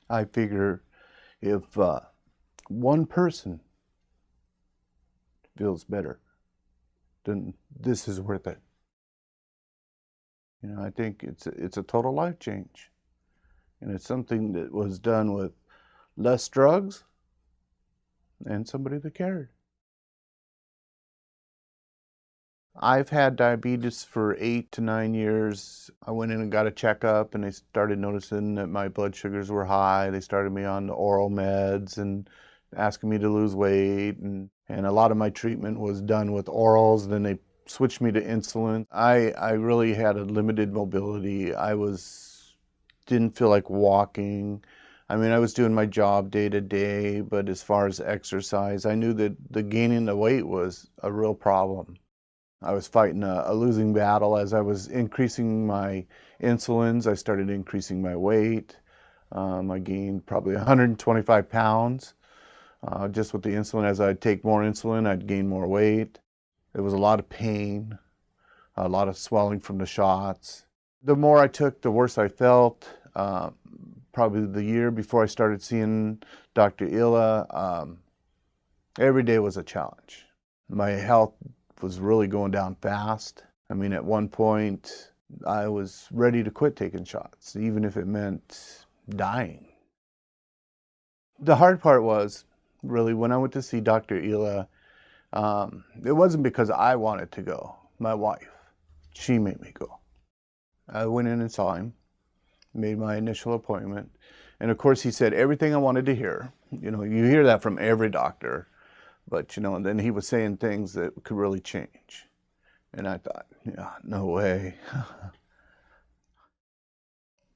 I figure if one person feels better, then this is worth it. I think it's a total life change, and it's something that was done with less drugs and somebody that cared. I've had diabetes for 8 to 9 years. I went in and got a checkup, and they started noticing that my blood sugars were high. They started me on the oral meds and asking me to lose weight. And a lot of my treatment was done with orals. Then they switched me to insulin. I really had a limited mobility. Didn't feel like walking. I mean, I was doing my job day to day, but as far as exercise, I knew that the gaining the weight was a real problem. I was fighting a losing battle. As I was increasing my insulins, I started increasing my weight. I gained probably 125 pounds just with the insulin. As I'd take more insulin, I'd gain more weight. There was a lot of pain, a lot of swelling from the shots. The more I took, the worse I felt. Probably the year before I started seeing Dr. Illa, every day was a challenge. My health was really going down fast. I mean, at one point, I was ready to quit taking shots, even if it meant dying. The hard part was really when I went to see Dr. Ila, it wasn't because I wanted to go. My wife, she made me go. I went in and saw him, made my initial appointment, and of course he said everything I wanted to hear. You hear that from every doctor. But, and then he was saying things that could really change. And I thought, yeah, no way.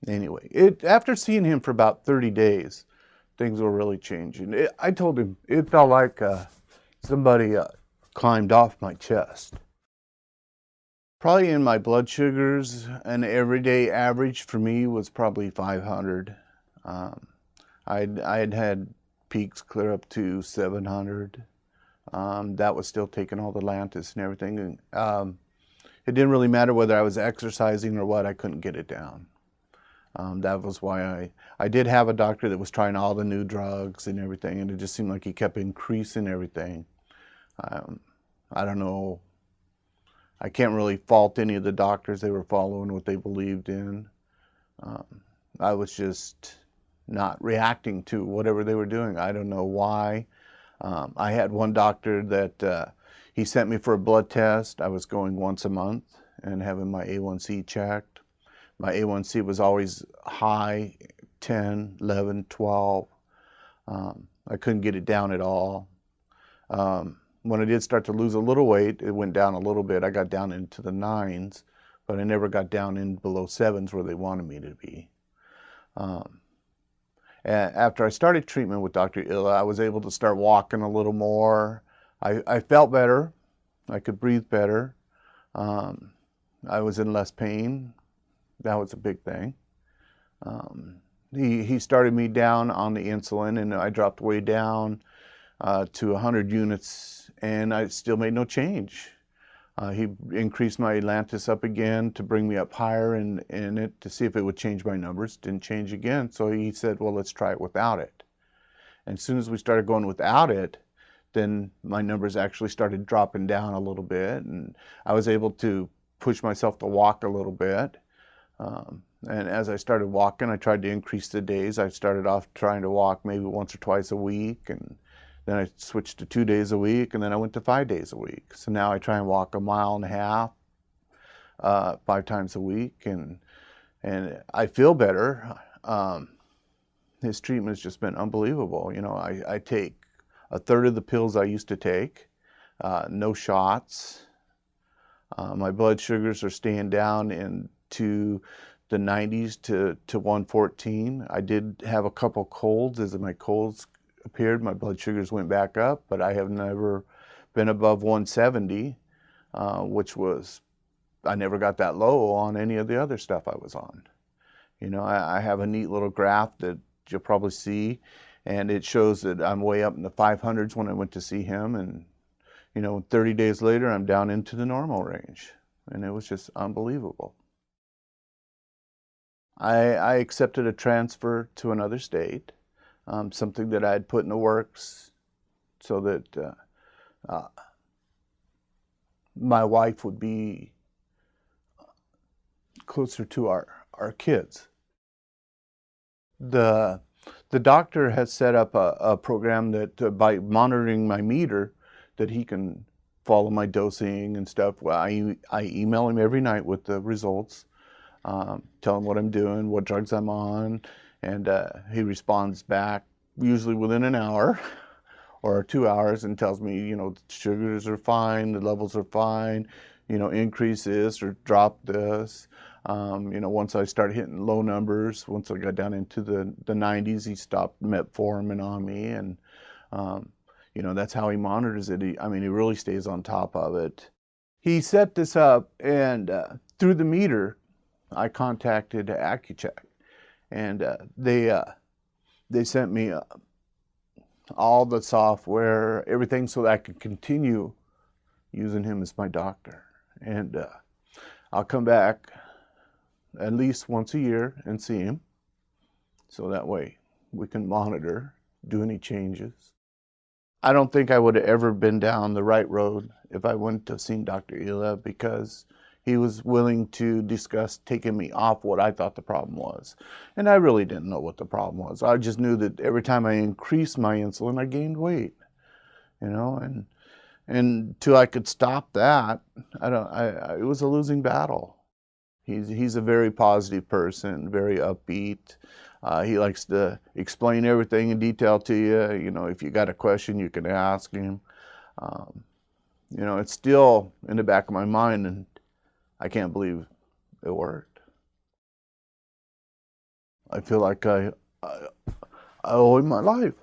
Anyway, after seeing him for about 30 days, things were really changing. I told him it felt like somebody climbed off my chest. Probably in my blood sugars, an everyday average for me was probably 500. I had peaks clear up to 700. That was still taking all the Lantus and everything. It didn't really matter whether I was exercising or what, I couldn't get it down. That was why I did have a doctor that was trying all the new drugs and everything, and it just seemed like he kept increasing everything. I don't know. I can't really fault any of the doctors. They were following what they believed in. I was just not reacting to whatever they were doing. I don't know why. I had one doctor that he sent me for a blood test. I was going once a month and having my A1C checked. My A1C was always high, 10, 11, 12. I couldn't get it down at all. When I did start to lose a little weight, it went down a little bit. I got down into the 9s, but I never got down in below 7s where they wanted me to be. After I started treatment with Dr. Illa, I was able to start walking a little more. I felt better. I could breathe better. I was in less pain. That was a big thing. He started me down on the insulin, and I dropped way down to 100 units, and I still made no change. He increased my Lantus up again to bring me up higher in it to see if it would change my numbers. Didn't change again, so he said, well, let's try it without it. And as soon as we started going without it, then my numbers actually started dropping down a little bit, and I was able to push myself to walk a little bit. And as I started walking, I tried to increase the days. I started off trying to walk maybe once or twice a week, and then I switched to 2 days a week, and then I went to 5 days a week. So now I try and walk 1.5 miles, 5 times a week, and I feel better. His treatment has just been unbelievable. I take a third of the pills I used to take, no shots. My blood sugars are staying down into the 90s to 114. I did have a couple colds. As my colds appeared, my blood sugars went back up, but I have never been above 170, which was, I never got that low on any of the other stuff I was on. I have a neat little graph that you'll probably see, and it shows that I'm way up in the 500s when I went to see him, and 30 days later I'm down into the normal range, and it was just unbelievable. I accepted a transfer to another state, something that I had put in the works so that uh, my wife would be closer to our kids. The the doctor has set up a program that by monitoring my meter, that he can follow my dosing and stuff. Well, I email him every night with the results, tell him what I'm doing, what drugs I'm on, and he responds back usually within an hour or 2 hours and tells me, the sugars are fine, the levels are fine, increase this or drop this. Once I started hitting low numbers, once I got down into the 90s, he stopped metformin on me, and that's how he monitors it. He really stays on top of it. He set this up, and through the meter, I contacted Accucheck, and they sent me all the software, everything, so that I could continue using him as my doctor. And I'll come back at least once a year and see him, so that way we can monitor, do any changes. I don't think I would have ever been down the right road if I wouldn't have seen Dr. Ela, because he was willing to discuss taking me off what I thought the problem was. And I really didn't know what the problem was. I just knew that every time I increased my insulin, I gained weight, and until I could stop that, it was a losing battle. He's a very positive person, very upbeat. He likes to explain everything in detail to you. If you got a question, you can ask him. It's still in the back of my mind, and I can't believe it worked. I feel like I owe him my life.